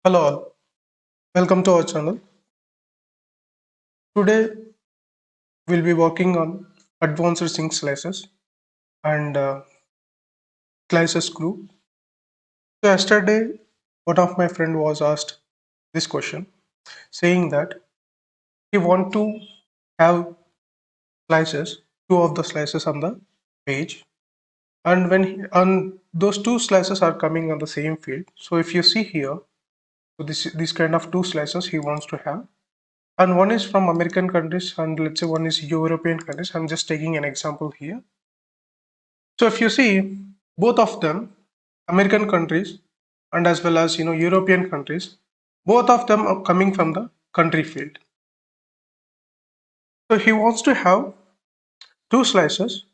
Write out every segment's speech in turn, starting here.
Hello all, welcome to our channel. Today we'll be working on advanced sync slices and slices group. So yesterday one of my friend was asked this question saying that he want to have slices, two of the slices on the page, and and those two slices are coming on the same field. So if you see here, so this kind of two slices he wants to have, and one is from American countries and let's say one is European countries. I'm just taking an example here. So if you see both of them, American countries and as well as European countries, both of them are coming from the country field. So he wants to have two slices,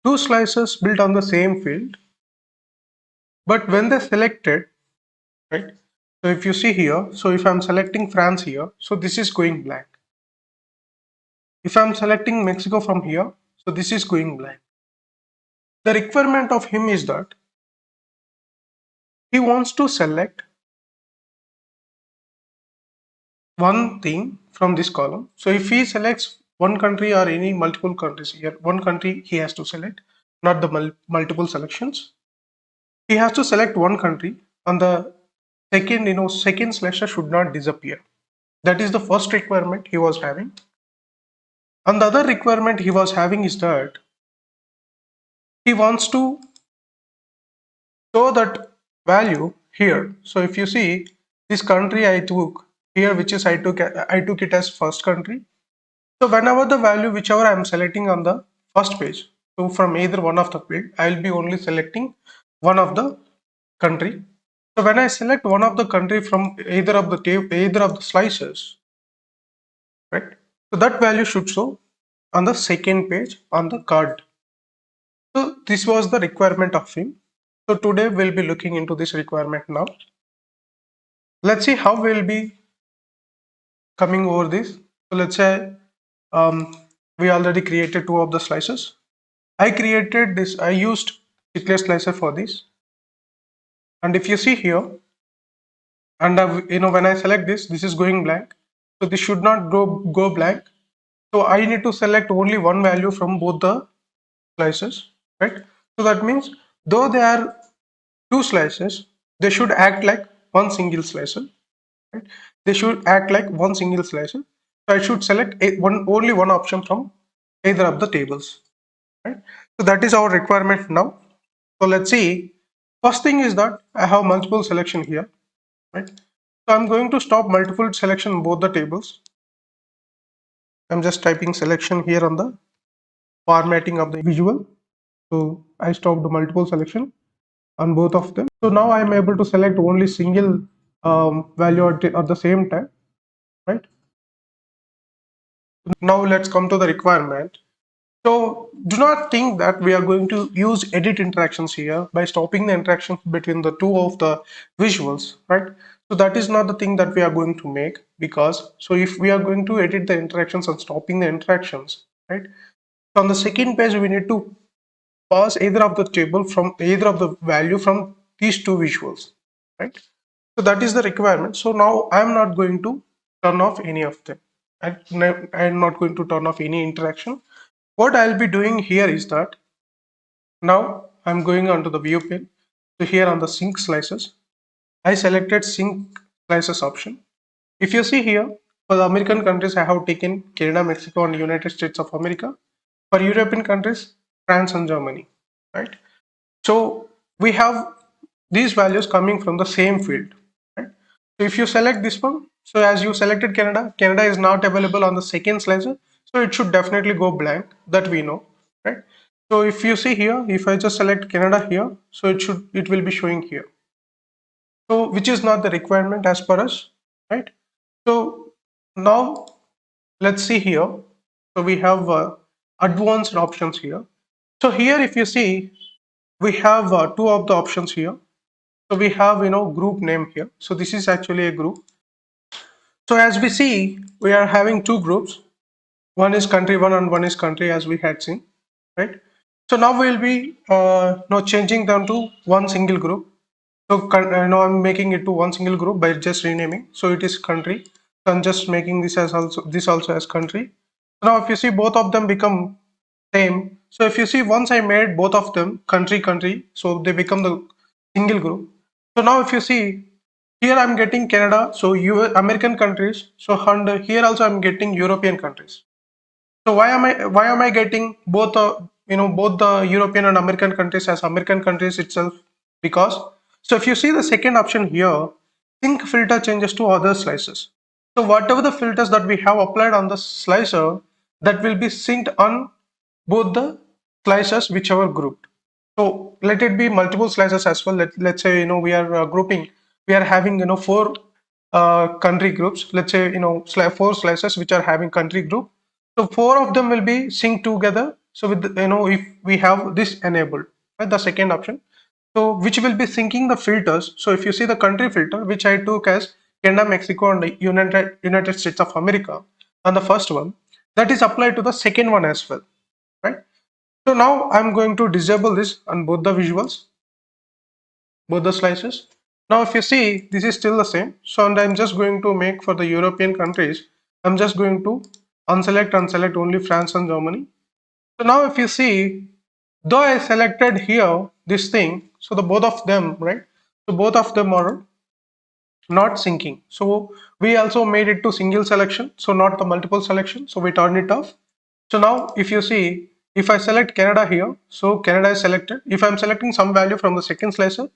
two slices built on the same field, but when they selected, right? So if you see here, so if I'm selecting France here, so this is going blank. If I'm selecting Mexico from here, so this is going blank. The requirement of him is that he wants to select one thing from this column. So if he selects one country or any multiple countries here, one country he has to select, not the multiple selections. He has to select one country and the second slasher should not disappear. That is the first requirement he was having. And the other requirement he was having is that he wants to show that value here. So if you see this country I took here, which is I took it as first country. So whenever the value whichever I am selecting on the first page, so from either one of the page, I will be only selecting one of the country. So when I select one of the country from either of the slices, right? So that value should show on the second page on the card. So this was the requirement of him. So today we'll be looking into this requirement now. Let's see how we'll be coming over this. So let's say um, we already created two of the slices. I used chiclet slicer for this. And if you see here, and when I select this is going blank. So this should not go blank. So I need to select only one value from both the slices, right? So that means though they are two slices, they should act like one single slicer, right? They should act like one single slicer. So I should select only one option from either of the tables, right? So that is our requirement now. So let's see. First thing is that I have multiple selection here, right? So I'm going to stop multiple selection in both the tables. I'm just typing selection here on the formatting of the visual. So I stopped the multiple selection on both of them. So now I'm able to select only single value at the same time, right? Now let's come to the requirement. So do not think that we are going to use edit interactions here by stopping the interactions between the two of the visuals, right? So that is not the thing that we are going to make, because so if we are going to edit the interactions and stopping the interactions, right? So on the second page, we need to pass either of the table from either of the value from these two visuals, right? So that is the requirement. So now I'm not going to turn off any of them. I'm not going to turn off any interaction. What I'll be doing here is that now I'm going onto the view pane. So here on the sync slices, I selected sync slices option. If you see here, for the American countries, I have taken Canada, Mexico, and United States of America. For European countries, France and Germany, right? So we have these values coming from the same field, right? So if you select this one, so as you selected Canada, Canada is not available on the second slicer, so it should definitely go blank, that we know, right? So if you see here, if I just select Canada here, so it will be showing here. So which is not the requirement as per us, right? So now let's see here. So we have advanced options here. So here if you see, we have two of the options here. So we have group name here. So this is actually a group. So as we see, we are having two groups. One is country one and one is country, as we had seen, right? So now we'll be now changing them to one single group. So now I'm making it to one single group by just renaming. So it is country. So I'm just making this also as country. So now if you see both of them become same. So if you see once I made both of them country, so they become the single group. So now if you see here I'm getting Canada, so American countries. So and here also I'm getting European countries. So why am I getting both both the European and American countries as American countries itself? Because so if you see the second option here, sync filter changes to other slices. So whatever the filters that we have applied on the slicer, that will be synced on both the slices whichever grouped. So let it be multiple slices as well. Let's say we are grouping, we are having four country groups. Let's say four slices which are having country group. So four of them will be synced together. So with if we have this enabled, right, the second option, so which will be syncing the filters. So if you see the country filter, which I took as Canada, Mexico, and the United States of America, and the first one, that is applied to the second one as well, right? So now I'm going to disable this on both the visuals, both the slices. Now if you see, this is still the same. So and I'm just going to make for the European countries, I'm just going to unselect and select only France and Germany. So now if you see, though I selected here this thing, so the both of them, right? So both of them are not syncing. So we also made it to single selection, so not the multiple selection. So we turned it off. So now if you see, if I select Canada here, so Canada is selected. If I'm selecting some value from the second slicer,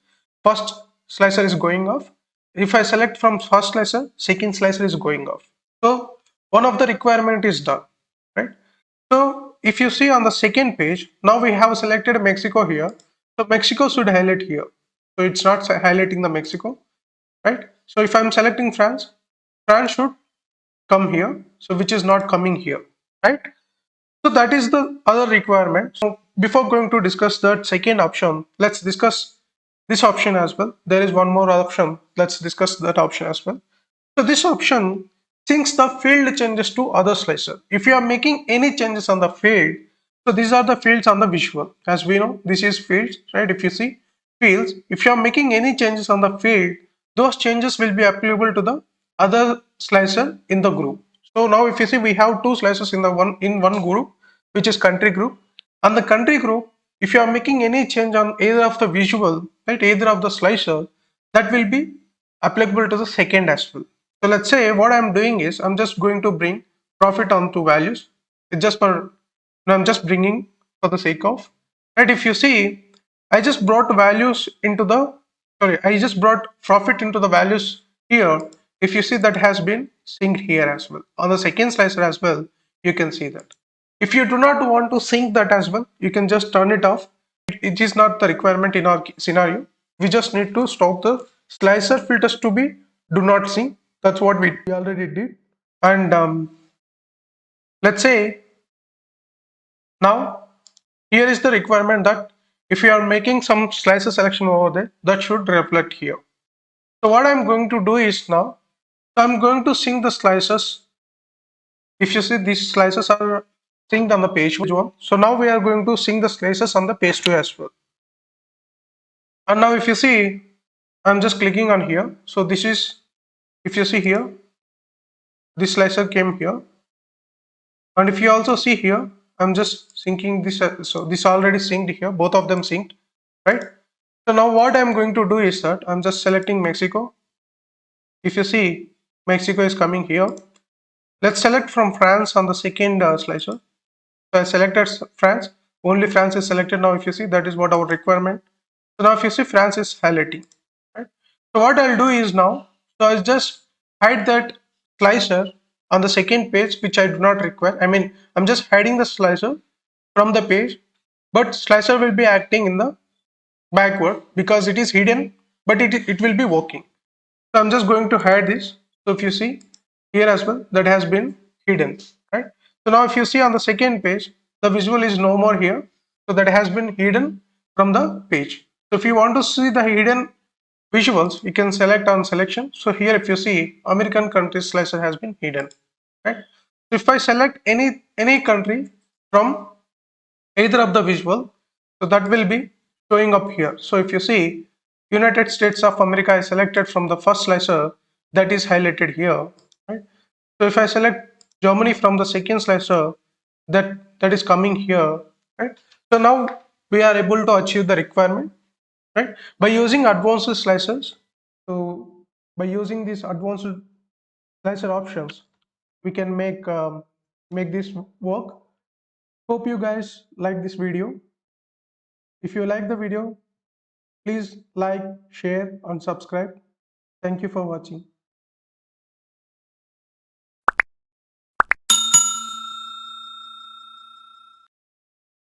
first slicer is going off. If I select from first slicer, second slicer is going off. So one of the requirement is done, right? So if you see on the second page, now we have selected Mexico here. So Mexico should highlight here. So it's not highlighting the Mexico, right? So if I'm selecting France, France should come here. So which is not coming here, right? So that is the other requirement. So before going to discuss that second option, let's discuss this option as well. There is one more option. Let's discuss that option as well. So this option syncs the field changes to other slicer. If you are making any changes on the field, so these are the fields on the visual. As we know, this is fields, right? If you see fields, if you are making any changes on the field, those changes will be applicable to the other slicer in the group. So now if you see, we have two slices in one group, which is country group. And the country group, if you are making any change on either of the visual, right, either of the slicer, that will be applicable to the second as well. So let's say what I'm doing is I'm just going to bring profit onto values. It's just for no, I'm just bringing for the sake of, right. If you see, I just brought values into the I just brought profit into the values here. If you see, that has been synced here as well. On the second slicer as well, you can see that. If you do not want to sync that as well, you can just turn it off. It is not the requirement in our scenario. We just need to stop the slicer filters to be do not sync. That's what we already did. And let's say now here is the requirement that if you are making some slicer selection over there, that should reflect here. So what I'm going to do is now, I'm going to sync the slices. If you see, these slices are synced on the page 1. So now we are going to sync the slices on the page 2 as well. And now if you see, I'm just clicking on here. So this is, if you see here, this slicer came here. And if you also see here, I'm just syncing this. So this already synced here, both of them synced, right? So now what I'm going to do is that I'm just selecting Mexico. If you see, Mexico is coming here. Let's select from France on the second slicer. So I selected France. Only France is selected now. If you see, that is what our requirement. So now if you see, France is highlighting, right? So what I'll do is now, so I'll just hide that slicer on the second page, which I do not require. I mean, I'm just hiding the slicer from the page, but slicer will be acting in the backward because it is hidden, but it will be working. So I'm just going to hide this. So if you see here as well, that has been hidden, right? So now if you see on the second page, the visual is no more here. So that has been hidden from the page. So if you want to see the hidden visuals, you can select on selection. So here if you see, American country slicer has been hidden, right? So if I select any country from either of the visual, so that will be showing up here. So if you see, United States of America is selected from the first slicer that is highlighted here, right? So if I select Germany from the second slicer that is coming here, right? So now we are able to achieve the requirement, right? By using advanced slicers. So by using these advanced slicer options, we can make this work. Hope you guys like this video. If you like the video, please like, share, and subscribe. Thank you for watching.